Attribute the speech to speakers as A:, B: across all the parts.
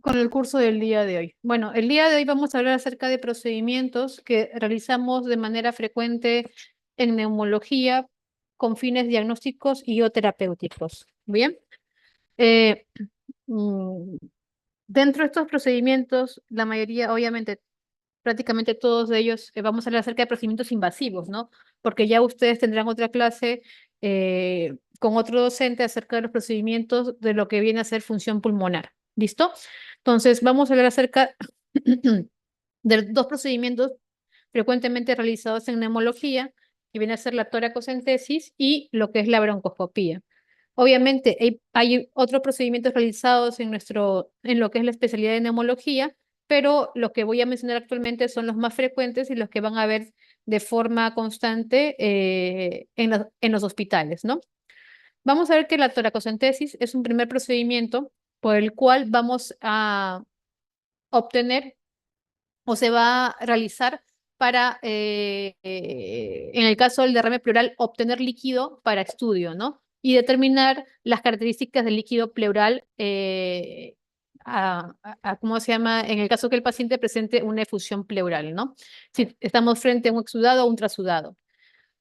A: con el curso del día de hoy. Bueno, el día de hoy vamos a hablar acerca de procedimientos que realizamos de manera frecuente en neumología con fines diagnósticos y o terapéuticos. Bien, Eh, mm, dentro de estos procedimientos, la mayoría, obviamente, prácticamente todos de ellos, vamos a hablar acerca de procedimientos invasivos, ¿no? Porque ya ustedes tendrán otra clase con otro docente acerca de los procedimientos de lo que viene a ser función pulmonar. ¿Listo? Entonces, vamos a hablar acerca de dos procedimientos frecuentemente realizados en neumología, que viene a ser la toracocentesis y lo que es la broncoscopía. Obviamente, hay otros procedimientos realizados en lo que es la especialidad de neumología, pero los que voy a mencionar actualmente son los más frecuentes y los que van a ver de forma constante en los hospitales, ¿no? Vamos a ver que la toracocentesis es un primer procedimiento por el cual vamos a obtener o se va a realizar para, en el caso del derrame pleural, obtener líquido para estudio, ¿no? Y determinar las características del líquido pleural, ¿cómo se llama? En el caso que el paciente presente una efusión pleural, ¿no? Si estamos frente a un exudado o un trasudado.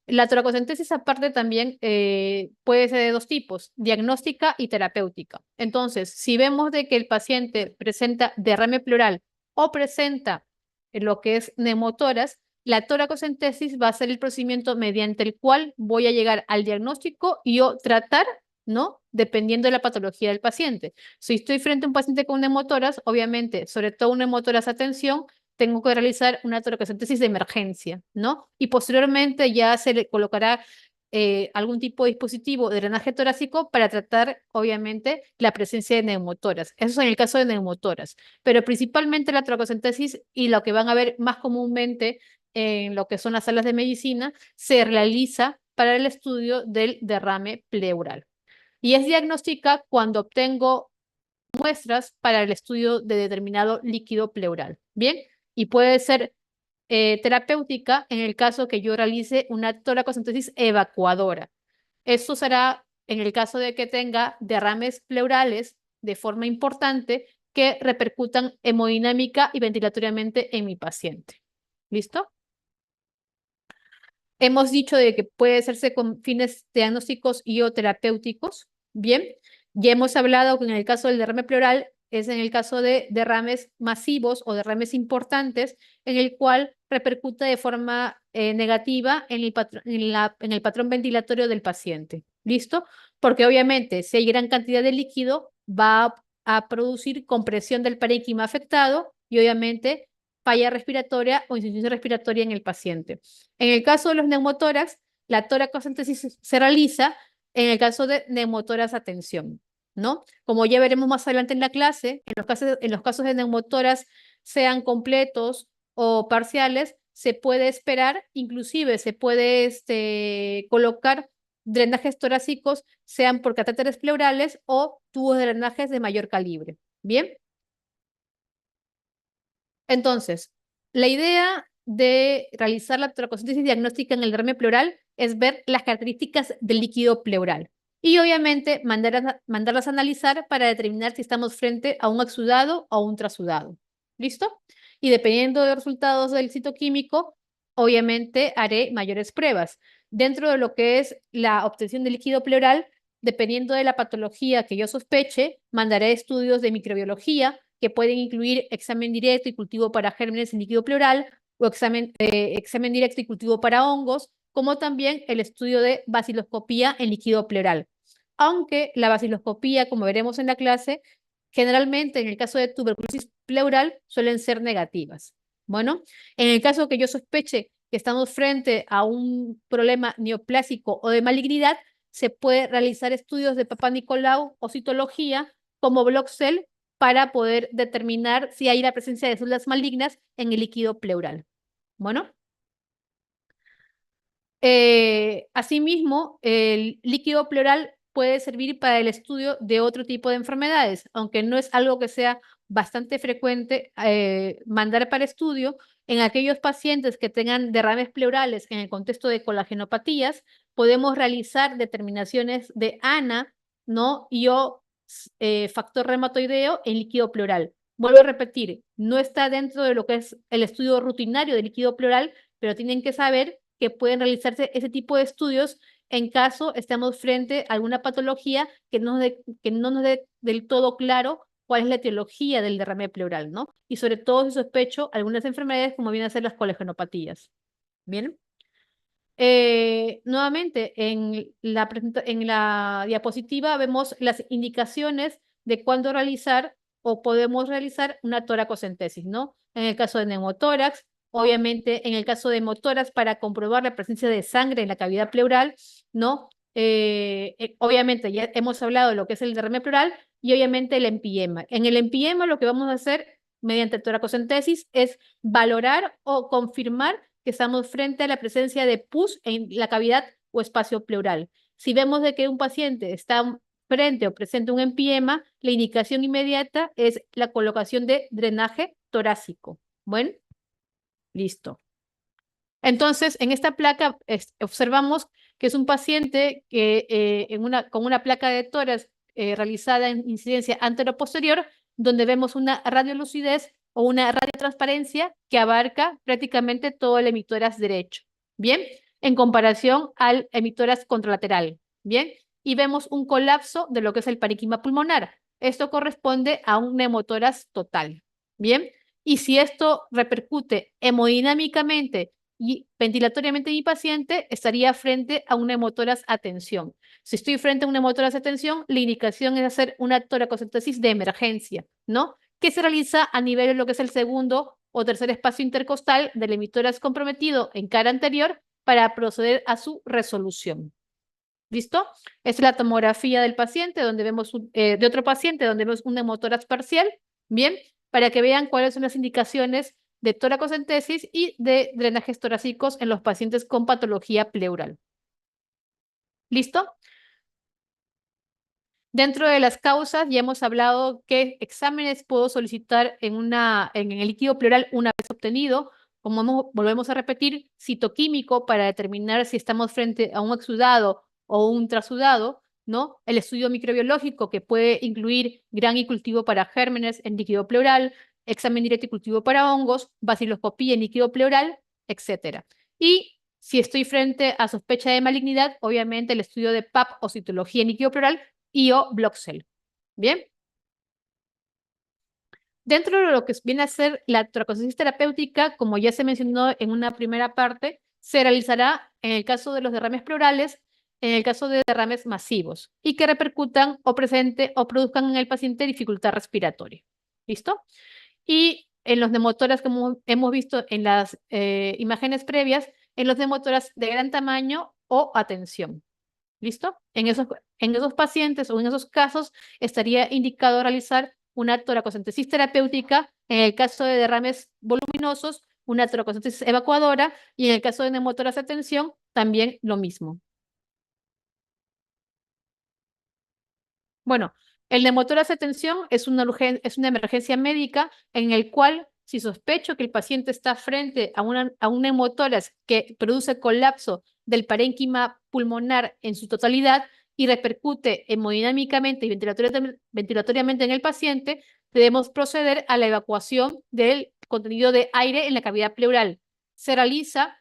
A: La toracocentesis aparte también puede ser de dos tipos, diagnóstica y terapéutica. Entonces, si vemos de que el paciente presenta derrame pleural o presenta lo que es neumotoras, la toracocentesis va a ser el procedimiento mediante el cual voy a llegar al diagnóstico y o tratar, ¿no? Dependiendo de la patología del paciente. Si estoy frente a un paciente con neumotoras, obviamente, sobre todo un neumotoras a tensión, tengo que realizar una toracocentesis de emergencia, ¿no? Y posteriormente ya se le colocará algún tipo de dispositivo de drenaje torácico para tratar, obviamente, la presencia de neumotoras. Eso es en el caso de neumotoras. Pero principalmente la toracocentesis y lo que van a ver más comúnmente en lo que son las salas de medicina, se realiza para el estudio del derrame pleural. Y es diagnóstica cuando obtengo muestras para el estudio de determinado líquido pleural. Bien, y puede ser terapéutica en el caso que yo realice una toracocentesis evacuadora. Esto será en el caso de que tenga derrames pleurales de forma importante que repercutan hemodinámica y ventilatoriamente en mi paciente. ¿Listo? Hemos dicho de que puede hacerse con fines diagnósticos y o terapéuticos. Bien, ya hemos hablado que en el caso del derrame pleural es en el caso de derrames masivos o derrames importantes en el cual repercute de forma negativa en el patrón ventilatorio del paciente. ¿Listo? Porque obviamente si hay gran cantidad de líquido va a producir compresión del parénquima afectado y obviamente falla respiratoria o insuficiencia respiratoria en el paciente. En el caso de los neumotórax, la toracocentesis se realiza en el caso de neumotórax a tensión, ¿no? Como ya veremos más adelante en la clase, en los casos de neumotórax, sean completos o parciales, se puede esperar, inclusive se puede colocar drenajes torácicos, sean por catéteres pleurales o tubos de drenajes de mayor calibre. Bien, entonces, la idea de realizar la toracocentesis diagnóstica en el derrame pleural es ver las características del líquido pleural y obviamente mandarlas a analizar para determinar si estamos frente a un exudado o un trasudado. ¿Listo? Y dependiendo de los resultados del citoquímico, obviamente haré mayores pruebas. Dentro de lo que es la obtención del líquido pleural, dependiendo de la patología que yo sospeche, mandaré estudios de microbiología que pueden incluir examen directo y cultivo para gérmenes en líquido pleural o examen directo y cultivo para hongos, como también el estudio de baciloscopía en líquido pleural. Aunque la baciloscopía, como veremos en la clase, generalmente en el caso de tuberculosis pleural suelen ser negativas. Bueno, en el caso que yo sospeche que estamos frente a un problema neoplásico o de malignidad, se puede realizar estudios de Papá Nicolau o citología como Bloxel para poder determinar si hay la presencia de células malignas en el líquido pleural. Bueno, asimismo, el líquido pleural puede servir para el estudio de otro tipo de enfermedades, aunque no es algo que sea bastante frecuente mandar para estudio. En aquellos pacientes que tengan derrames pleurales en el contexto de colagenopatías, podemos realizar determinaciones de ANA, ¿no? Y o factor reumatoideo en líquido pleural. Vuelvo a repetir, no está dentro de lo que es el estudio rutinario del líquido pleural, pero tienen que saber que pueden realizarse ese tipo de estudios en caso estemos frente a alguna patología que no nos dé del todo claro cuál es la etiología del derrame pleural, ¿no? Y sobre todo si sospecho algunas enfermedades como vienen a ser las colegenopatías. ¿Bien? Nuevamente, en la diapositiva vemos las indicaciones de cuándo realizar o podemos realizar una toracocentesis, ¿no? En el caso de neumotórax, obviamente en el caso de hemotórax para comprobar la presencia de sangre en la cavidad pleural, ¿no? Obviamente ya hemos hablado de lo que es el derrame pleural y obviamente el empiema. En el empiema lo que vamos a hacer mediante toracocentesis es valorar o confirmar que estamos frente a la presencia de pus en la cavidad o espacio pleural. Si vemos de que un paciente está frente o presente a un empiema, la indicación inmediata es la colocación de drenaje torácico. Bueno, listo. Entonces, en esta placa observamos que es un paciente que con una placa de tórax realizada en incidencia anteroposterior, donde vemos una radiolucidez o una radiotransparencia que abarca prácticamente todo el hemitórax derecho, ¿bien? En comparación al hemitórax contralateral, ¿bien? Y vemos un colapso de lo que es el parénquima pulmonar. Esto corresponde a un neumotórax total, ¿bien? Y si esto repercute hemodinámicamente y ventilatoriamente mi paciente estaría frente a una hemotórax a tensión. Si estoy frente a una hemotórax a tensión, la indicación es hacer una toracocentesis de emergencia, ¿no? Que se realiza a nivel de lo que es el segundo o tercer espacio intercostal del hemitórax comprometido en cara anterior para proceder a su resolución. ¿Listo? Es la tomografía del paciente, donde vemos de otro paciente, donde vemos un hemotórax parcial, ¿bien? Para que vean cuáles son las indicaciones de toracocentesis y de drenajes torácicos en los pacientes con patología pleural. ¿Listo? Dentro de las causas ya hemos hablado qué exámenes puedo solicitar en el líquido pleural una vez obtenido. Como volvemos a repetir, citoquímico para determinar si estamos frente a un exudado o un trasudado, ¿no? El estudio microbiológico que puede incluir gran y cultivo para gérmenes en líquido pleural, examen directo y cultivo para hongos, baciloscopía en líquido pleural, etcétera. Y si estoy frente a sospecha de malignidad, obviamente el estudio de PAP o citología en líquido pleural y o Bloxel. Bien. Dentro de lo que viene a ser la toracocentesis terapéutica, como ya se mencionó en una primera parte, se realizará en el caso de los derrames pleurales, en el caso de derrames masivos y que repercutan o presente o produzcan en el paciente dificultad respiratoria. ¿Listo? Y en los neumotórax, como hemos visto en las imágenes previas, en los neumotórax de gran tamaño o atención. ¿Listo? En esos pacientes o en esos casos estaría indicado realizar una toracocentesis terapéutica, en el caso de derrames voluminosos, una toracocentesis evacuadora y en el caso de neumotórax de tensión, también lo mismo. Bueno, el neumotórax de tensión es una emergencia médica en el cual, si sospecho que el paciente está frente a un neumotórax que produce colapso del parénquima pulmonar en su totalidad y repercute hemodinámicamente y ventilatoriamente en el paciente, debemos proceder a la evacuación del contenido de aire en la cavidad pleural. Se realiza,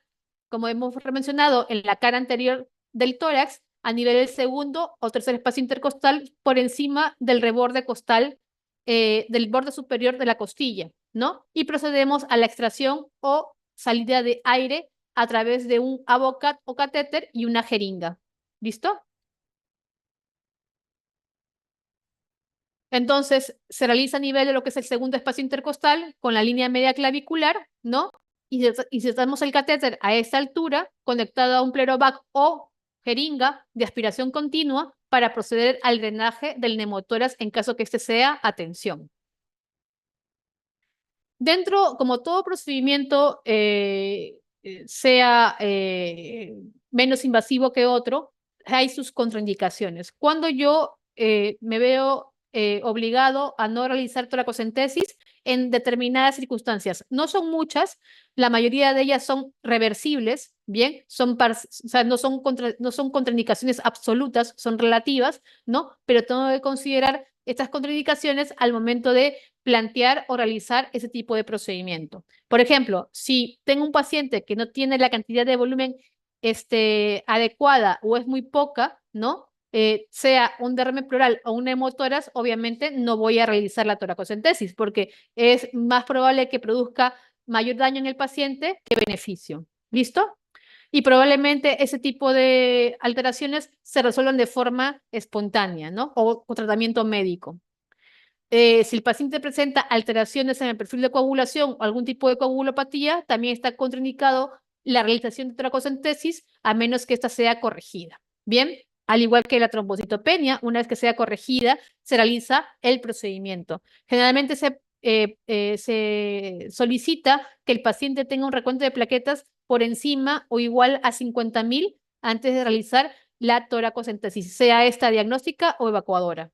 A: como hemos mencionado, en la cara anterior del tórax a nivel del segundo o tercer espacio intercostal por encima del reborde costal, del borde superior de la costilla, ¿no? Y procedemos a la extracción o salida de aire a través de un abocat o catéter y una jeringa. ¿Listo? Entonces, se realiza a nivel de lo que es el segundo espacio intercostal con la línea media clavicular, ¿no? Y insertamos el catéter a esta altura, conectado a un plerovac o jeringa de aspiración continua para proceder al drenaje del neumotórax en caso que este sea a tensión. Dentro, como todo procedimiento sea menos invasivo que otro, hay sus contraindicaciones. Cuando yo me veo obligado a no realizar toracocentesis en determinadas circunstancias, no son muchas, la mayoría de ellas son reversibles, bien, o sea, no son contraindicaciones absolutas, son relativas, ¿no? Pero tengo que considerar estas contraindicaciones al momento de plantear o realizar ese tipo de procedimiento. Por ejemplo, si tengo un paciente que no tiene la cantidad de volumen adecuada o es muy poca, ¿no? Sea un derrame pleural o un hemotórax, obviamente no voy a realizar la toracocentesis porque es más probable que produzca mayor daño en el paciente que beneficio. ¿Listo? Y probablemente ese tipo de alteraciones se resuelvan de forma espontánea, ¿no? O con tratamiento médico. Si el paciente presenta alteraciones en el perfil de coagulación o algún tipo de coagulopatía, también está contraindicado la realización de toracocentesis a menos que ésta sea corregida. Bien, al igual que la trombocitopenia, una vez que sea corregida, se realiza el procedimiento. Generalmente se solicita que el paciente tenga un recuento de plaquetas por encima o igual a 50.000 antes de realizar la toracocentesis, sea esta diagnóstica o evacuadora.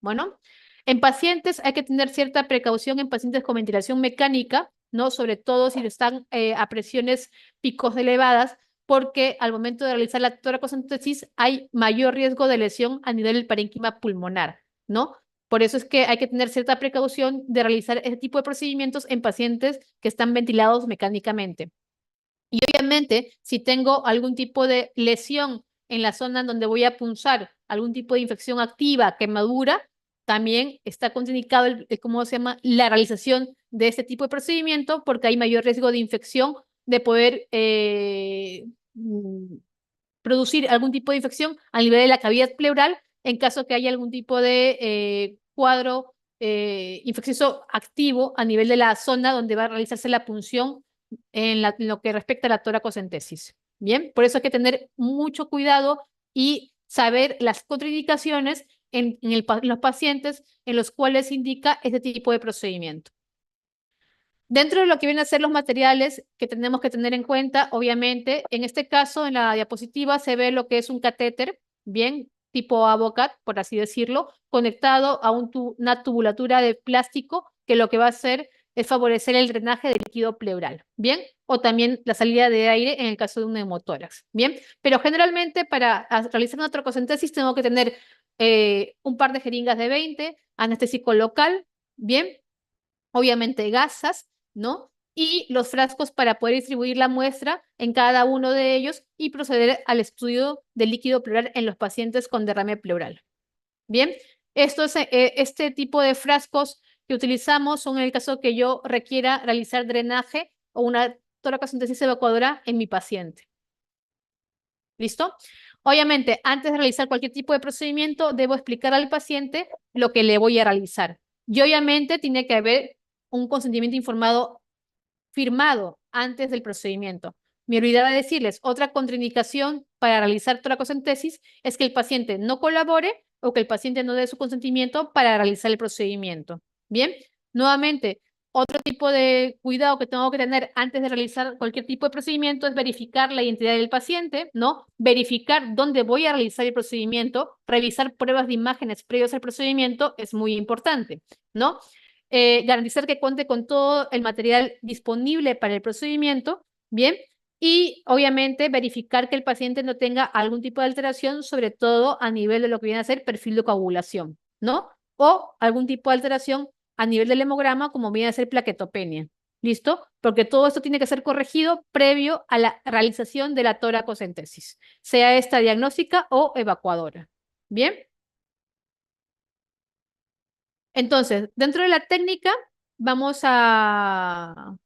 A: Bueno, en pacientes hay que tener cierta precaución en pacientes con ventilación mecánica, ¿no? Sobre todo si están a presiones picos elevadas, porque al momento de realizar la toracocentesis hay mayor riesgo de lesión a nivel del parénquima pulmonar, ¿no? Por eso es que hay que tener cierta precaución de realizar ese tipo de procedimientos en pacientes que están ventilados mecánicamente. Y obviamente, si tengo algún tipo de lesión en la zona en donde voy a punzar, algún tipo de infección activa, quemadura, también está contraindicado ¿cómo se llama? La realización de este tipo de procedimiento porque hay mayor riesgo de infección, de poder producir algún tipo de infección a nivel de la cavidad pleural en caso que haya algún tipo de cuadro infeccioso activo a nivel de la zona donde va a realizarse la punción en lo que respecta a la toracocentesis. Bien, por eso hay que tener mucho cuidado y saber las contraindicaciones en los pacientes en los cuales indica este tipo de procedimiento. Dentro de lo que vienen a ser los materiales que tenemos que tener en cuenta, obviamente, en este caso, en la diapositiva se ve lo que es un catéter, bien, tipo Avocat, por así decirlo, conectado a una tubulatura de plástico que lo que va a hacer es favorecer el drenaje del líquido pleural, bien, o también la salida de aire en el caso de un neumotórax, bien, pero generalmente para realizar una toracocentesis tengo que tener un par de jeringas de 20, anestésico local, bien, obviamente gasas, ¿no? Y los frascos para poder distribuir la muestra en cada uno de ellos y proceder al estudio del líquido pleural en los pacientes con derrame pleural. Bien, este tipo de frascos que utilizamos son en el caso que yo requiera realizar drenaje o una toracocentesis evacuadora en mi paciente. ¿Listo? Obviamente, antes de realizar cualquier tipo de procedimiento, debo explicar al paciente lo que le voy a realizar. Y obviamente tiene que haber un consentimiento informado firmado antes del procedimiento. Me olvidaba decirles, otra contraindicación para realizar toracocentesis es que el paciente no colabore o que el paciente no dé su consentimiento para realizar el procedimiento. Bien, nuevamente, otro tipo de cuidado que tengo que tener antes de realizar cualquier tipo de procedimiento es verificar la identidad del paciente, ¿no? Verificar dónde voy a realizar el procedimiento, revisar pruebas de imágenes previos al procedimiento es muy importante, ¿no? Garantizar que cuente con todo el material disponible para el procedimiento, ¿bien? Y obviamente verificar que el paciente no tenga algún tipo de alteración, sobre todo a nivel de lo que viene a ser perfil de coagulación, ¿no? O algún tipo de alteración a nivel del hemograma, como viene a ser plaquetopenia. ¿Listo? Porque todo esto tiene que ser corregido previo a la realización de la toracocentesis, sea esta diagnóstica o evacuadora. ¿Bien? Entonces, dentro de la técnica, vamos a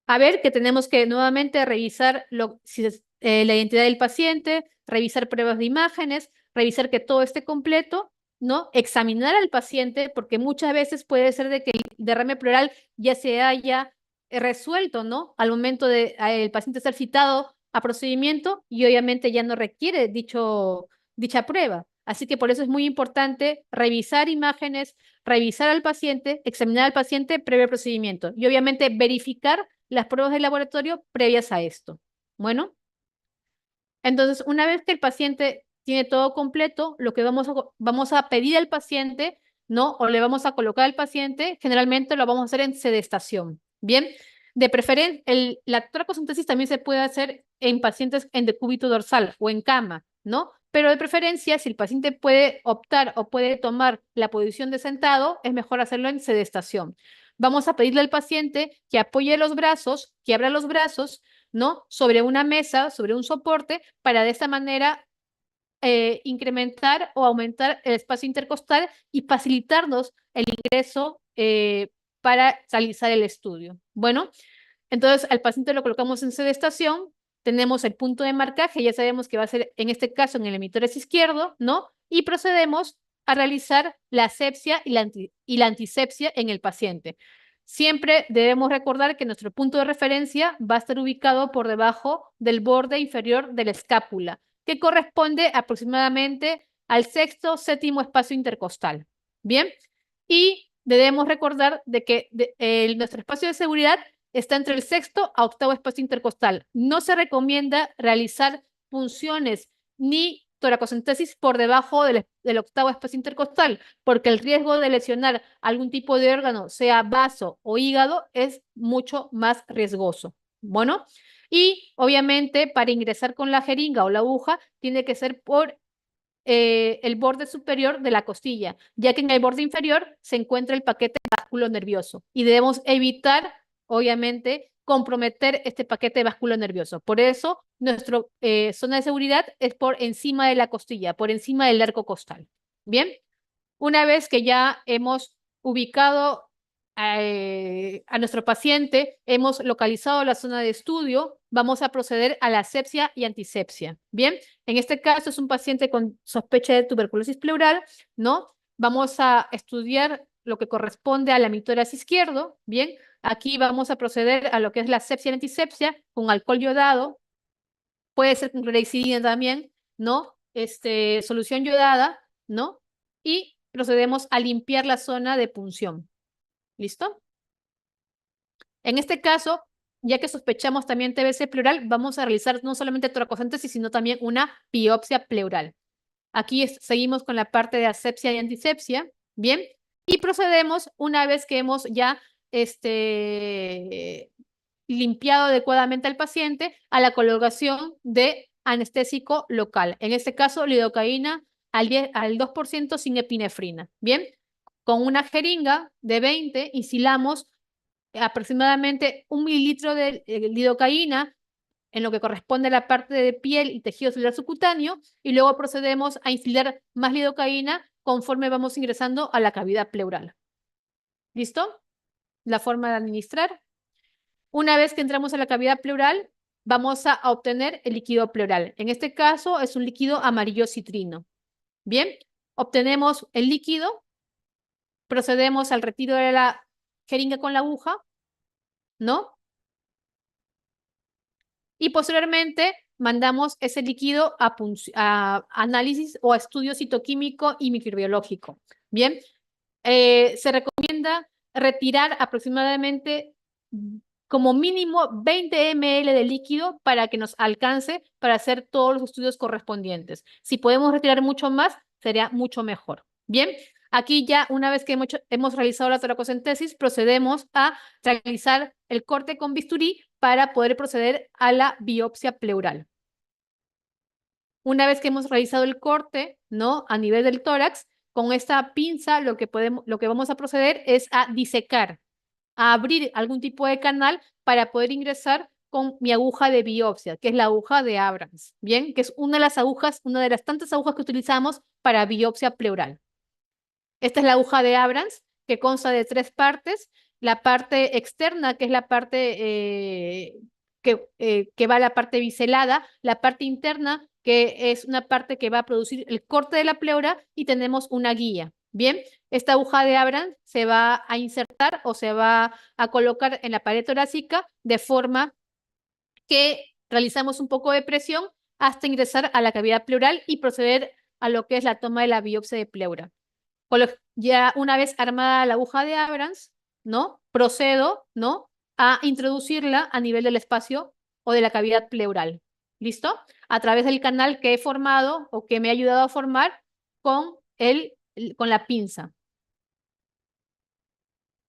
A: ver que tenemos que nuevamente revisar la identidad del paciente, revisar pruebas de imágenes, revisar que todo esté completo, ¿no? Examinar al paciente, porque muchas veces puede ser de que el derrame pleural ya se haya resuelto, ¿no? Al momento de el paciente ser citado a procedimiento y obviamente ya no requiere dicha prueba. Así que por eso es muy importante revisar imágenes, revisar al paciente, examinar al paciente previo al procedimiento y obviamente verificar las pruebas de laboratorio previas a esto. Bueno, entonces una vez que el paciente tiene todo completo, lo que vamos a pedir al paciente, ¿no? O le vamos a colocar al paciente, generalmente lo vamos a hacer en sedestación. Bien, de preferencia, la toracocentesis también se puede hacer en pacientes en decúbito dorsal o en cama, ¿no? pero de preferencia, si el paciente puede optar o puede tomar la posición de sentado, es mejor hacerlo en sedestación. Vamos a pedirle al paciente que apoye los brazos, que abra los brazos, ¿no? Sobre una mesa, sobre un soporte, para de esta manera incrementar o aumentar el espacio intercostal y facilitarnos el ingreso para realizar el estudio. Bueno, entonces al paciente lo colocamos en sedestación, tenemos el punto de marcaje, ya sabemos que va a ser en este caso en el hemitoras izquierdo, ¿no? Y procedemos a realizar la asepsia y la antisepsia en el paciente. Siempre debemos recordar que nuestro punto de referencia va a estar ubicado por debajo del borde inferior de la escápula, que corresponde aproximadamente al sexto, séptimo espacio intercostal. Bien, y debemos recordar de que nuestro espacio de seguridad está entre el sexto a octavo espacio intercostal. No se recomienda realizar punciones ni toracocentesis por debajo del octavo espacio intercostal, porque el riesgo de lesionar algún tipo de órgano, sea vaso o hígado, es mucho más riesgoso. Bueno, y obviamente para ingresar con la jeringa o la aguja tiene que ser por el borde superior de la costilla, ya que en el borde inferior se encuentra el paquete vasculo nervioso y debemos evitar, obviamente, comprometer este paquete vasculo nervioso. Por eso, nuestra zona de seguridad es por encima de la costilla, por encima del arco costal. Bien, una vez que ya hemos ubicado a nuestro paciente, hemos localizado la zona de estudio, vamos a proceder a la asepsia y antisepsia. Bien, en este caso es un paciente con sospecha de tuberculosis pleural, ¿no? Vamos a estudiar lo que corresponde al hemitórax izquierdo. Bien, aquí vamos a proceder a lo que es la asepsia y antisepsia con alcohol yodado, puede ser con clorhexidina también, ¿no? Solución yodada, ¿no? Y procedemos a limpiar la zona de punción. ¿Listo? En este caso, ya que sospechamos también TBC pleural, vamos a realizar no solamente toracocentesis, sino también una biopsia pleural. Aquí seguimos con la parte de asepsia y antisepsia, ¿bien? Y procedemos, una vez que hemos ya limpiado adecuadamente al paciente, a la colocación de anestésico local. En este caso, lidocaína al 2% sin epinefrina, ¿bien? Con una jeringa de 20 instillamos aproximadamente 1 mililitro de lidocaína en lo que corresponde a la parte de piel y tejido celular subcutáneo, y luego procedemos a instilar más lidocaína conforme vamos ingresando a la cavidad pleural. ¿Listo? La forma de administrar. Una vez que entramos a la cavidad pleural, vamos a obtener el líquido pleural. En este caso es un líquido amarillo citrino. Bien, obtenemos el líquido, procedemos al retiro de la jeringa con la aguja, ¿no? Y posteriormente mandamos ese líquido a análisis o a estudio citoquímico y microbiológico. Bien, se recomienda retirar aproximadamente como mínimo 20 ml de líquido para que nos alcance para hacer todos los estudios correspondientes. Si podemos retirar mucho más, sería mucho mejor. Bien, aquí ya una vez que hemos realizado la toracocentesis, procedemos a realizar el corte con bisturí para poder proceder a la biopsia pleural. Una vez que hemos realizado el corte, ¿no? A nivel del tórax, con esta pinza lo que vamos a proceder es a disecar, a abrir algún tipo de canal para poder ingresar con mi aguja de biopsia, que es la aguja de Abrams, ¿bien? Que es una de las agujas, una de las tantas agujas que utilizamos para biopsia pleural. Esta es la aguja de Abrams, que consta de 3 partes. La parte externa, que es la parte que va a la parte biselada, la parte interna, que es una parte que va a producir el corte de la pleura, y tenemos una guía. Bien, esta aguja de Abrams se va a insertar o se va a colocar en la pared torácica de forma que realizamos un poco de presión hasta ingresar a la cavidad pleural y proceder a lo que es la toma de la biopsia de pleura. Ya una vez armada la aguja de Abrams, ¿no? Procedo, ¿no? A introducirla a nivel del espacio o de la cavidad pleural. ¿Listo? A través del canal que he formado o que me ha ayudado a formar con, con la pinza.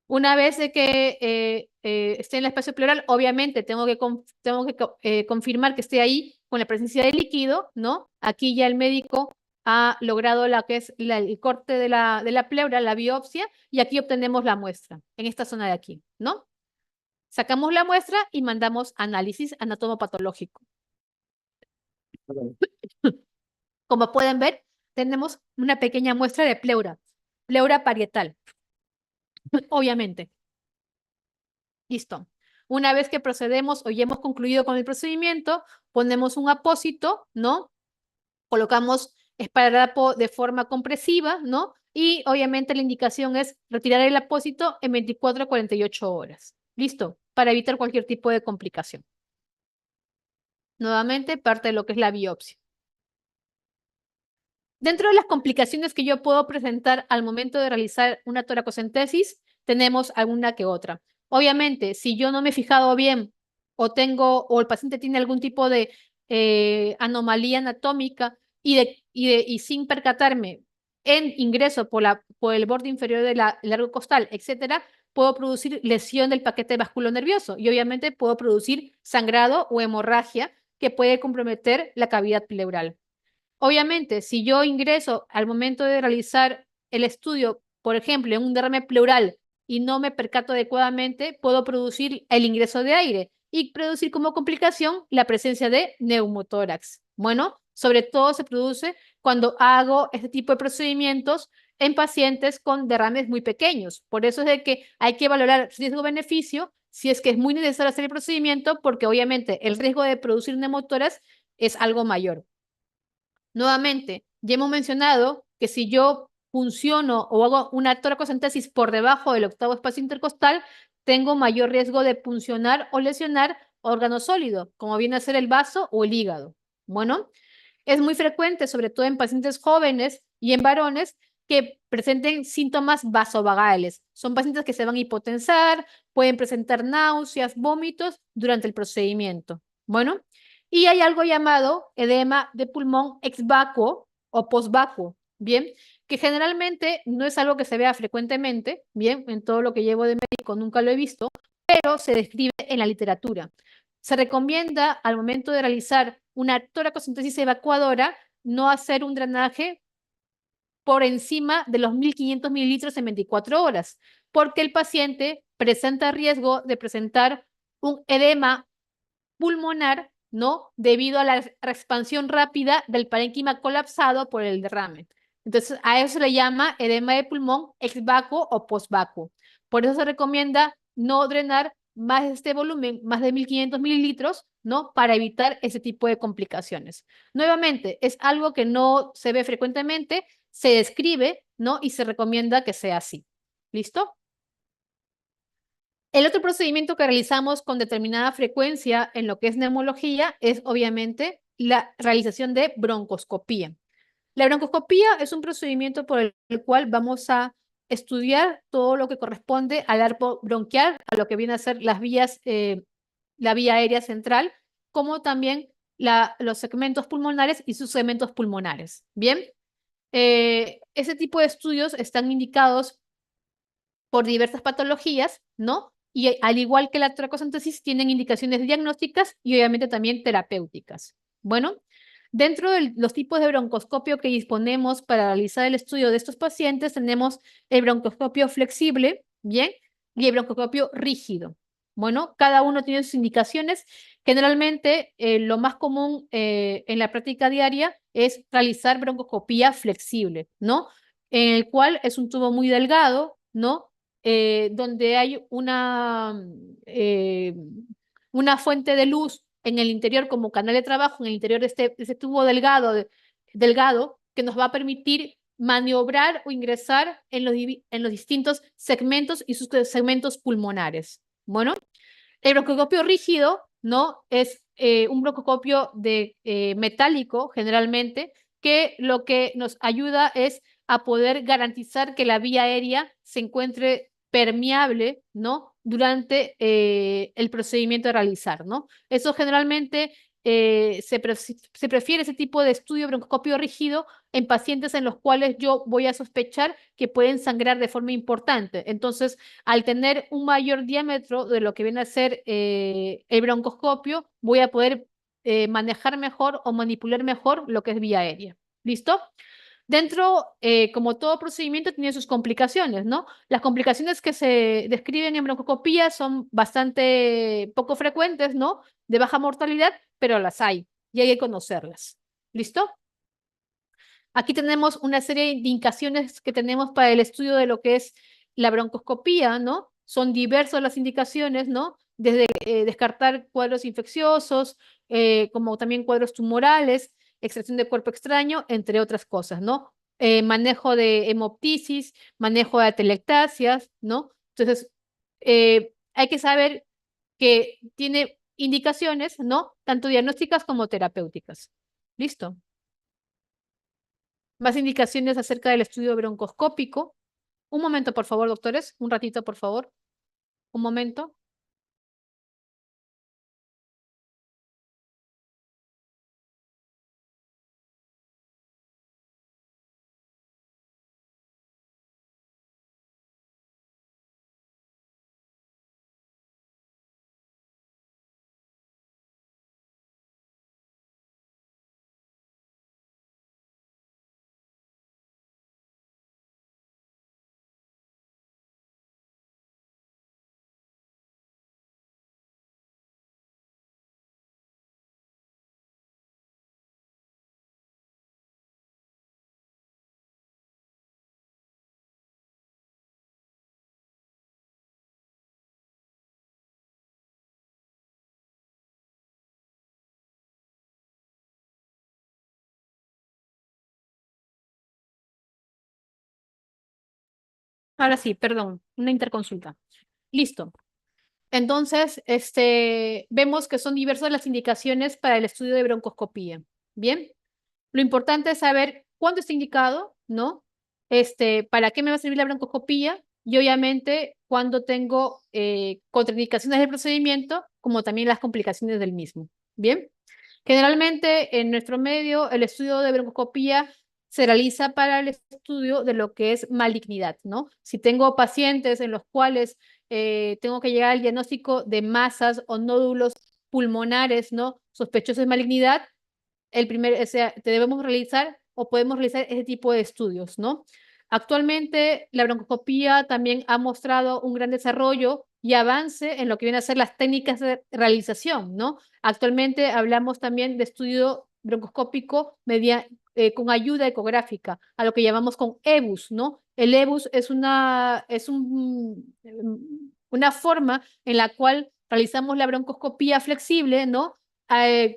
A: Una vez de que esté en el espacio pleural, obviamente tengo que confirmar que esté ahí con la presencia de líquido, ¿no? Aquí ya el médico ha logrado lo que es el corte de la pleura, la biopsia, y aquí obtenemos la muestra, en esta zona de aquí, ¿no? Sacamos la muestra y mandamos análisis anatomopatológico. Como pueden ver, tenemos una pequeña muestra de pleura parietal, obviamente. Listo. Una vez que procedemos o ya hemos concluido con el procedimiento, ponemos un apósito, ¿no? Colocamos esparadrapo de forma compresiva, ¿no? Y obviamente la indicación es retirar el apósito en 24 a 48 horas. ¿Listo? Para evitar cualquier tipo de complicación. Nuevamente, parte de lo que es la biopsia. Dentro de las complicaciones que yo puedo presentar al momento de realizar una toracocentesis, tenemos alguna que otra. Obviamente, si yo no me he fijado bien o el paciente tiene algún tipo de anomalía anatómica y sin percatarme en ingreso por el borde inferior del largo costal, etcétera, puedo producir lesión del paquete vasculonervioso y obviamente puedo producir sangrado o hemorragia que puede comprometer la cavidad pleural. Obviamente, si yo ingreso al momento de realizar el estudio, por ejemplo, en un derrame pleural y no me percato adecuadamente, puedo producir el ingreso de aire y producir como complicación la presencia de neumotórax. Bueno, sobre todo se produce cuando hago este tipo de procedimientos en pacientes con derrames muy pequeños. Por eso es de que hay que valorar riesgo-beneficio si es que es muy necesario hacer el procedimiento, porque obviamente el riesgo de producir neumotórax es algo mayor. Nuevamente, ya hemos mencionado que si yo funciono o hago una toracocentesis por debajo del octavo espacio intercostal, tengo mayor riesgo de puncionar o lesionar órgano sólido, como viene a ser el vaso o el hígado. Bueno, es muy frecuente, sobre todo en pacientes jóvenes y en varones, que presenten síntomas vasovagales. Son pacientes que se van a hipotensar, pueden presentar náuseas, vómitos durante el procedimiento. Bueno, y hay algo llamado edema de pulmón ex vacuo o post vacuo, ¿bien? Que generalmente no es algo que se vea frecuentemente, ¿bien? En todo lo que llevo de médico nunca lo he visto, pero se describe en la literatura. Se recomienda al momento de realizar una toracocentesis evacuadora no hacer un drenaje por encima de los 1.500 mililitros en 24 horas, porque el paciente presenta riesgo de presentar un edema pulmonar, ¿no? Debido a la expansión rápida del parénquima colapsado por el derrame. Entonces, a eso se le llama edema de pulmón ex vacuo o post vacuo. Por eso se recomienda no drenar más de este volumen, más de 1.500 mililitros, ¿no? Para evitar ese tipo de complicaciones. Nuevamente, es algo que no se ve frecuentemente, se describe, ¿no? Y se recomienda que sea así. ¿Listo? El otro procedimiento que realizamos con determinada frecuencia en lo que es neumología es obviamente la realización de broncoscopía. La broncoscopía es un procedimiento por el cual vamos a estudiar todo lo que corresponde al arco bronquial, a lo que viene a ser las vías, la vía aérea central, como también los segmentos pulmonares y sus segmentos pulmonares. Bien, ese tipo de estudios están indicados por diversas patologías, ¿no? Y al igual que la toracocentesis, tienen indicaciones diagnósticas y obviamente también terapéuticas. Bueno, dentro de los tipos de broncoscopio que disponemos para realizar el estudio de estos pacientes, tenemos el broncoscopio flexible, ¿bien? Y el broncoscopio rígido. Bueno, cada uno tiene sus indicaciones. Generalmente, lo más común en la práctica diaria es realizar broncoscopía flexible, ¿no? En el cual es un tubo muy delgado, ¿no? Donde hay una fuente de luz en el interior como canal de trabajo, en el interior de este tubo delgado que nos va a permitir maniobrar o ingresar en los distintos segmentos y sus segmentos pulmonares. Bueno, el broncoscopio rígido, ¿no? Es un broncoscopio metálico, generalmente, que lo que nos ayuda es a poder garantizar que la vía aérea se encuentre permeable, ¿no? Durante el procedimiento a realizar, ¿no? Eso generalmente se prefiere ese tipo de estudio broncoscopio rígido en pacientes en los cuales yo voy a sospechar que pueden sangrar de forma importante. Entonces, al tener un mayor diámetro de lo que viene a ser el broncoscopio, voy a poder manejar mejor o manipular mejor lo que es vía aérea. ¿Listo? Dentro, como todo procedimiento, tiene sus complicaciones, ¿no? Las complicaciones que se describen en broncoscopía son bastante poco frecuentes, ¿no? De baja mortalidad, pero las hay y hay que conocerlas. ¿Listo? Aquí tenemos una serie de indicaciones que tenemos para el estudio de lo que es la broncoscopía, ¿no? Son diversas las indicaciones, ¿no? Desde descartar cuadros infecciosos, como también cuadros tumorales, extracción de cuerpo extraño, entre otras cosas, ¿no? Manejo de hemoptisis, manejo de atelectasias, ¿no? Entonces, hay que saber que tiene indicaciones, ¿no? Tanto diagnósticas como terapéuticas. ¿Listo? Más indicaciones acerca del estudio broncoscópico. Un momento, por favor, doctores. Un ratito, por favor. Un momento. Ahora sí, perdón, una interconsulta. Listo. Entonces, vemos que son diversas las indicaciones para el estudio de broncoscopía. Bien. Lo importante es saber cuándo está indicado, ¿no? ¿Para qué me va a servir la broncoscopía? Y obviamente cuándo tengo contraindicaciones del procedimiento, como también las complicaciones del mismo. Bien. Generalmente en nuestro medio el estudio de broncoscopía se realiza para el estudio de lo que es malignidad, ¿no? Si tengo pacientes en los cuales tengo que llegar al diagnóstico de masas o nódulos pulmonares, ¿no? Sospechosos de malignidad, o sea, debemos realizar o podemos realizar ese tipo de estudios, ¿no? Actualmente, la broncoscopía también ha mostrado un gran desarrollo y avance en lo que vienen a ser las técnicas de realización, ¿no? Actualmente hablamos también de estudio broncoscópico con ayuda ecográfica, a lo que llamamos con EBUS, ¿no? El EBUS una forma en la cual realizamos la broncoscopía flexible, ¿no?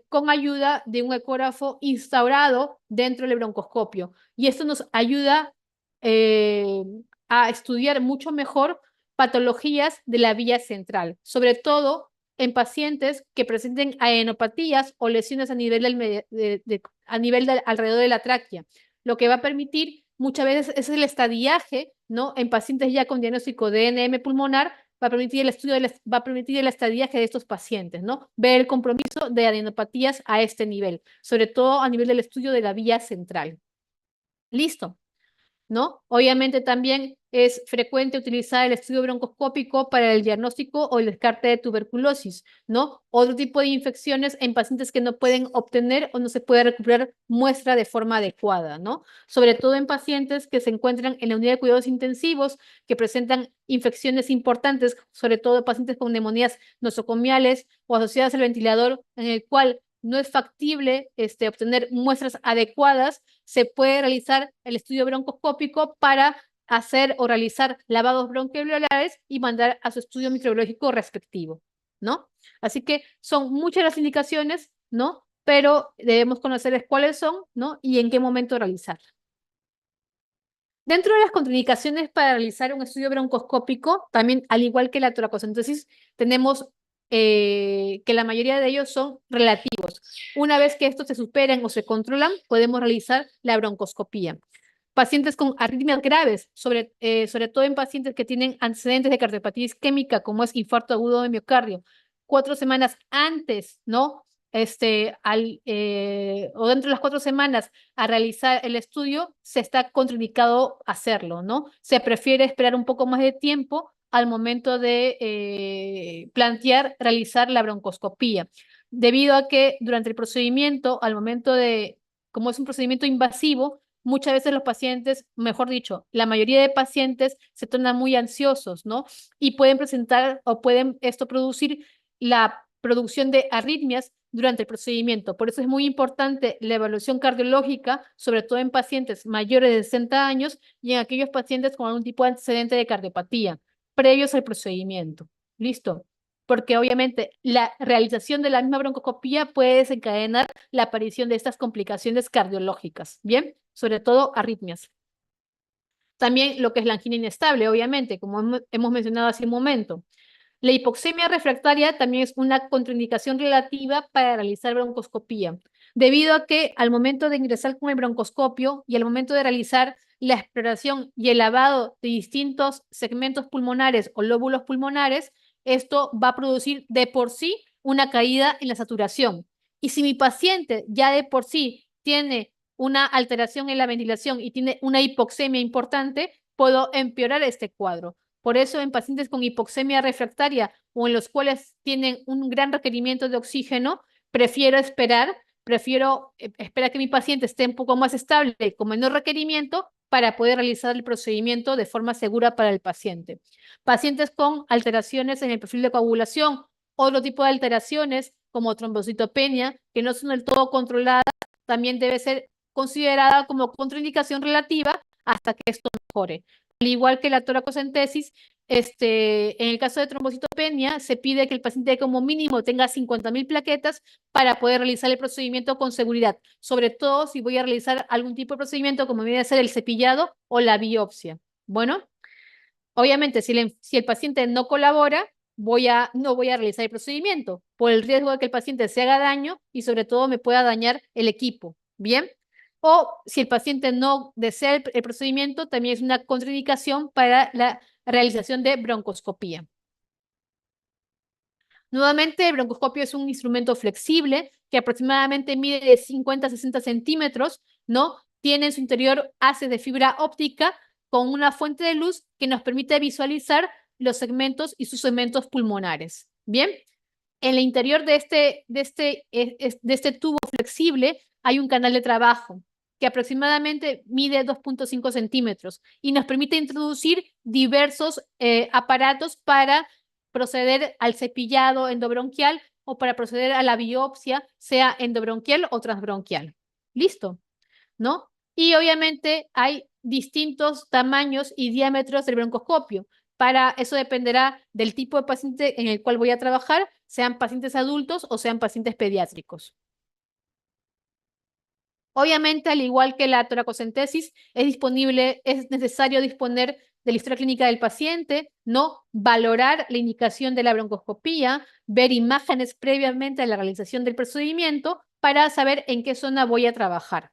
A: Con ayuda de un ecógrafo instaurado dentro del broncoscopio. Y esto nos ayuda eh, a estudiar mucho mejor patologías de la vía central, sobre todo en pacientes que presenten adenopatías o lesiones a nivel, alrededor de la tráquea, lo que va a permitir muchas veces es el estadiaje, ¿no? En pacientes ya con diagnóstico de NM pulmonar, va a permitir el estudio va a permitir el estadiaje de estos pacientes, ¿no? Ver el compromiso de adenopatías a este nivel, sobre todo a nivel del estudio de la vía central. Listo. ¿No? Obviamente también es frecuente utilizar el estudio broncoscópico para el diagnóstico o el descarte de tuberculosis, ¿no? Otro tipo de infecciones en pacientes que no pueden obtener o no se puede recuperar muestra de forma adecuada, ¿no? Sobre todo en pacientes que se encuentran en la unidad de cuidados intensivos, que presentan infecciones importantes, sobre todo pacientes con neumonías nosocomiales o asociadas al ventilador, en el cual no es factible obtener muestras adecuadas, se puede realizar el estudio broncoscópico para hacer o realizar lavados bronquiolarares y mandar a su estudio microbiológico respectivo, ¿no? Así que son muchas las indicaciones, ¿no? Pero debemos conocer cuáles son, ¿no? Y en qué momento realizar. Dentro de las contraindicaciones para realizar un estudio broncoscópico, también al igual que la toracocentesis, tenemos que la mayoría de ellos son relativos. Una vez que estos se superan o se controlan, podemos realizar la broncoscopía. Pacientes con arritmias graves, sobre todo en pacientes que tienen antecedentes de cardiopatía isquémica, como es infarto agudo de miocardio, 4 semanas antes, ¿no? O dentro de las 4 semanas a realizar el estudio, se está contraindicado hacerlo, ¿no? Se prefiere esperar un poco más de tiempo al momento de plantear realizar la broncoscopía. debido a que durante el procedimiento, al momento de, como es un procedimiento invasivo, muchas veces los pacientes, mejor dicho, la mayoría de pacientes se tornan muy ansiosos, ¿no? Y pueden presentar o pueden esto producir la producción de arritmias durante el procedimiento. Por eso es muy importante la evaluación cardiológica, sobre todo en pacientes mayores de 60 años y en aquellos pacientes con algún tipo de antecedente de cardiopatía previos al procedimiento. ¿Listo? Porque obviamente la realización de la misma broncoscopía puede desencadenar la aparición de estas complicaciones cardiológicas, ¿bien? Sobre todo arritmias. También lo que es la angina inestable, obviamente, como hemos mencionado hace un momento. La hipoxemia refractaria también es una contraindicación relativa para realizar broncoscopía, debido a que al momento de ingresar con el broncoscopio y al momento de realizar la exploración y el lavado de distintos segmentos pulmonares o lóbulos pulmonares, esto va a producir de por sí una caída en la saturación. Y si mi paciente ya de por sí tiene una alteración en la ventilación y tiene una hipoxemia importante, puedo empeorar este cuadro. Por eso, en pacientes con hipoxemia refractaria o en los cuales tienen un gran requerimiento de oxígeno, prefiero esperar que mi paciente esté un poco más estable y con menor requerimiento para poder realizar el procedimiento de forma segura para el paciente. Pacientes con alteraciones en el perfil de coagulación, otro tipo de alteraciones como trombocitopenia, que no son del todo controladas, también debe ser considerada como contraindicación relativa hasta que esto mejore. Al igual que la toracocentesis, en el caso de trombocitopenia, se pide que el paciente como mínimo tenga 50.000 plaquetas para poder realizar el procedimiento con seguridad, sobre todo si voy a realizar algún tipo de procedimiento como viene a ser el cepillado o la biopsia. Bueno, obviamente, si el paciente no colabora, no voy a realizar el procedimiento por el riesgo de que el paciente se haga daño y sobre todo me pueda dañar el equipo. ¿Bien? O si el paciente no desea el procedimiento, también es una contraindicación para la realización de broncoscopía. Nuevamente, el broncoscopio es un instrumento flexible que aproximadamente mide de 50 a 60 centímetros, ¿no? Tiene en su interior haces de fibra óptica con una fuente de luz que nos permite visualizar los segmentos y sus segmentos pulmonares. Bien, en el interior de este tubo flexible hay un canal de trabajo que aproximadamente mide 2.5 centímetros y nos permite introducir diversos aparatos para proceder al cepillado endobronquial o para proceder a la biopsia, sea endobronquial o transbronquial. ¿Listo? ¿No? Y obviamente hay distintos tamaños y diámetros del broncoscopio. Para eso dependerá del tipo de paciente en el cual voy a trabajar, sean pacientes adultos o sean pacientes pediátricos. Obviamente, al igual que la toracocentesis, es necesario disponer de la historia clínica del paciente, no valorar la indicación de la broncoscopía, ver imágenes previamente a la realización del procedimiento para saber en qué zona voy a trabajar.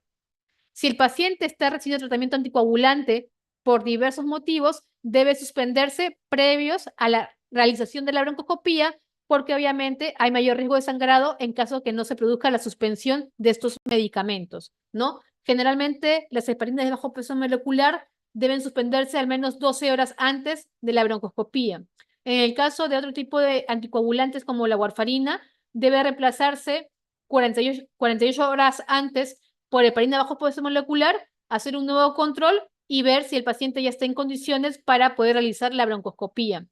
A: Si el paciente está recibiendo tratamiento anticoagulante por diversos motivos, debe suspenderse previos a la realización de la broncoscopía, porque obviamente hay mayor riesgo de sangrado en caso que no se produzca la suspensión de estos medicamentos, ¿no? Generalmente, las heparinas de bajo peso molecular deben suspenderse al menos 12 horas antes de la broncoscopía. En el caso de otro tipo de anticoagulantes como la warfarina, debe reemplazarse 48 horas antes por heparina de bajo peso molecular, hacer un nuevo control y ver si el paciente ya está en condiciones para poder realizar la broncoscopía.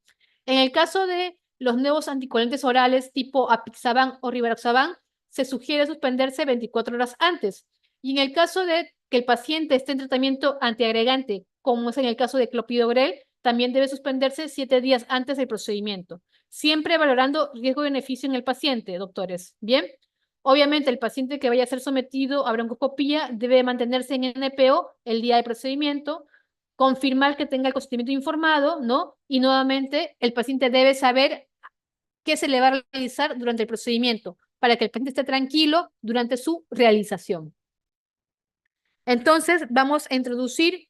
A: En el caso de los nuevos anticoagulantes orales tipo apixaban o rivaroxaban, se sugiere suspenderse 24 horas antes. Y en el caso de que el paciente esté en tratamiento antiagregante, como es en el caso de clopidogrel, también debe suspenderse 7 días antes del procedimiento, siempre valorando riesgo y beneficio en el paciente, doctores. ¿Bien? Obviamente, el paciente que vaya a ser sometido a broncoscopía debe mantenerse en NPO el día del procedimiento, confirmar que tenga el consentimiento informado, ¿no? Y nuevamente, el paciente debe saber qué se le va a realizar durante el procedimiento para que el paciente esté tranquilo durante su realización. Entonces, vamos a introducir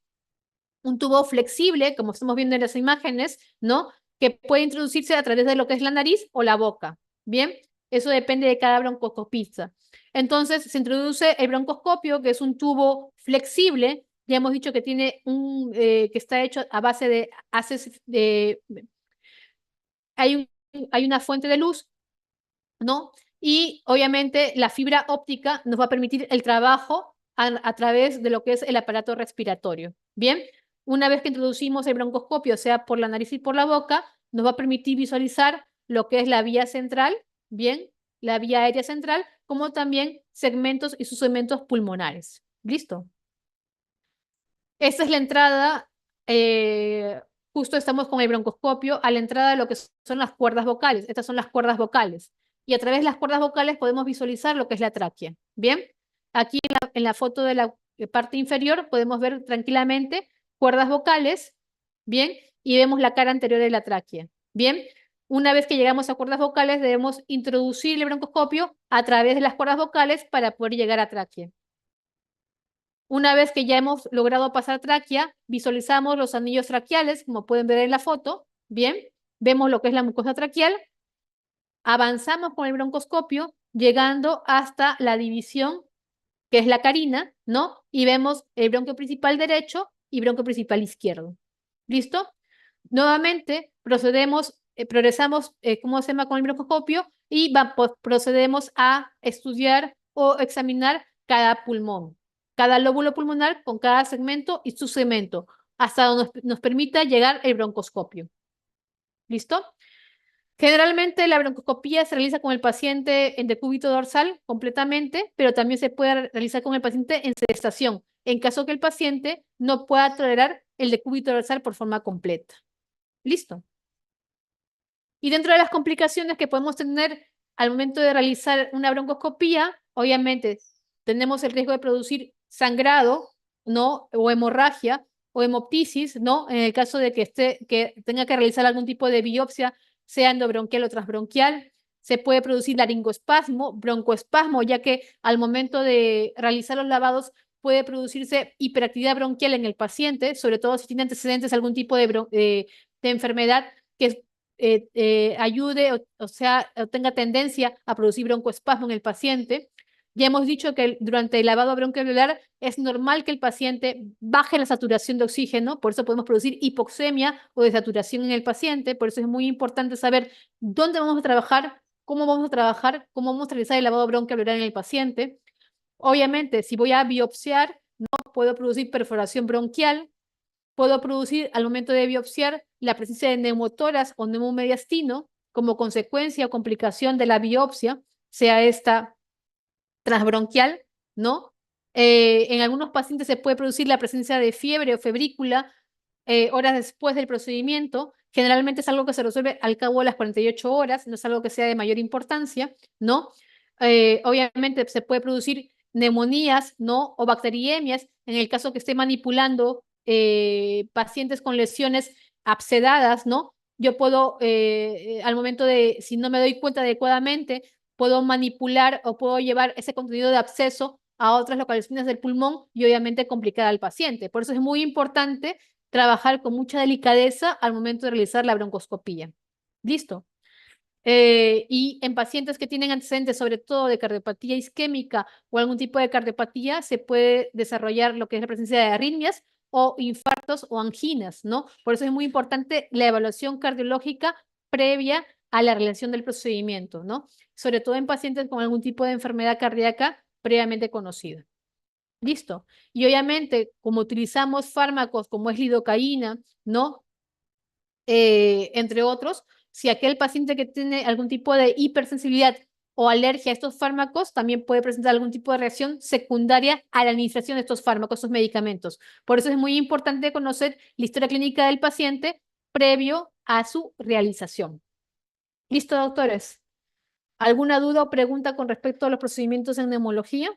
A: un tubo flexible, como estamos viendo en las imágenes, ¿no? Que puede introducirse a través de lo que es la nariz o la boca. Bien, eso depende de cada broncoscopista. Entonces, se introduce el broncoscopio, que es un tubo flexible. Ya hemos dicho que tiene que está hecho a base de haces de hay una fuente de luz, ¿no? Y obviamente la fibra óptica nos va a permitir el trabajo a través de lo que es el aparato respiratorio. Bien, una vez que introducimos el broncoscopio, sea por la nariz y por la boca, nos va a permitir visualizar lo que es la vía central, bien, la vía aérea central, como también segmentos y subsegmentos pulmonares. ¿Listo? Esta es la entrada, justo estamos con el broncoscopio, a la entrada de lo que son las cuerdas vocales. Estas son las cuerdas vocales. Y a través de las cuerdas vocales podemos visualizar lo que es la tráquea. Bien, aquí en la foto de la parte inferior podemos ver tranquilamente cuerdas vocales, bien, y vemos la cara anterior de la tráquea. Bien, una vez que llegamos a cuerdas vocales debemos introducir el broncoscopio a través de las cuerdas vocales para poder llegar a tráquea. Una vez que ya hemos logrado pasar tráquea, visualizamos los anillos traqueales, como pueden ver en la foto. Bien, vemos lo que es la mucosa traqueal. Avanzamos con el broncoscopio, llegando hasta la división, que es la carina, ¿no? Y vemos el bronquio principal derecho y bronquio principal izquierdo. ¿Listo? Nuevamente, progresamos, ¿cómo se llama? Con el broncoscopio y procedemos a estudiar o examinar cada pulmón, cada lóbulo pulmonar con cada segmento y subsegmento, hasta donde nos permita llegar el broncoscopio. ¿Listo? Generalmente la broncoscopía se realiza con el paciente en decúbito dorsal completamente, pero también se puede realizar con el paciente en sedestación, en caso que el paciente no pueda tolerar el decúbito dorsal por forma completa. ¿Listo? Y dentro de las complicaciones que podemos tener al momento de realizar una broncoscopía, obviamente tenemos el riesgo de producir sangrado, ¿no? O hemorragia o hemoptisis, ¿no? En el caso de que tenga que realizar algún tipo de biopsia, sea endobronquial o transbronquial. Se puede producir laringoespasmo, broncoespasmo, ya que al momento de realizar los lavados puede producirse hiperactividad bronquial en el paciente, sobre todo si tiene antecedentes algún tipo de enfermedad que ayude o sea, o tenga tendencia a producir broncoespasmo en el paciente. Ya hemos dicho que durante el lavado bronquioliar es normal que el paciente baje la saturación de oxígeno, por eso podemos producir hipoxemia o desaturación en el paciente, por eso es muy importante saber dónde vamos a trabajar, cómo vamos a trabajar, cómo vamos a realizar el lavado bronquioliar en el paciente. Obviamente, si voy a biopsiar, no puedo producir perforación bronquial, puedo producir al momento de biopsiar la presencia de neumotoras o neumomediastino como consecuencia o complicación de la biopsia, sea esta transbronquial, ¿no? En algunos pacientes se puede producir la presencia de fiebre o febrícula horas después del procedimiento. Generalmente es algo que se resuelve al cabo de las 48 horas, no es algo que sea de mayor importancia, ¿no? Obviamente se puede producir neumonías, ¿no? O bacteriemias en el caso que esté manipulando pacientes con lesiones abscedadas, ¿no? Yo puedo, al momento de, si no me doy cuenta adecuadamente, puedo manipular o puedo llevar ese contenido de absceso a otras localizaciones del pulmón y obviamente complicar al paciente. Por eso es muy importante trabajar con mucha delicadeza al momento de realizar la broncoscopía. ¿Listo? Y en pacientes que tienen antecedentes, sobre todo de cardiopatía isquémica o algún tipo de cardiopatía, se puede desarrollar lo que es la presencia de arritmias o infartos o anginas, ¿no? Por eso es muy importante la evaluación cardiológica previa a la realización del procedimiento, ¿no? Sobre todo en pacientes con algún tipo de enfermedad cardíaca previamente conocida. Listo. Y obviamente, como utilizamos fármacos como es lidocaína, ¿no? Entre otros, si aquel paciente que tiene algún tipo de hipersensibilidad o alergia a estos fármacos también puede presentar algún tipo de reacción secundaria a la administración de estos fármacos, estos medicamentos. Por eso es muy importante conocer la historia clínica del paciente previo a su realización. ¿Listo, doctores? ¿Alguna duda o pregunta con respecto a los procedimientos en neumología?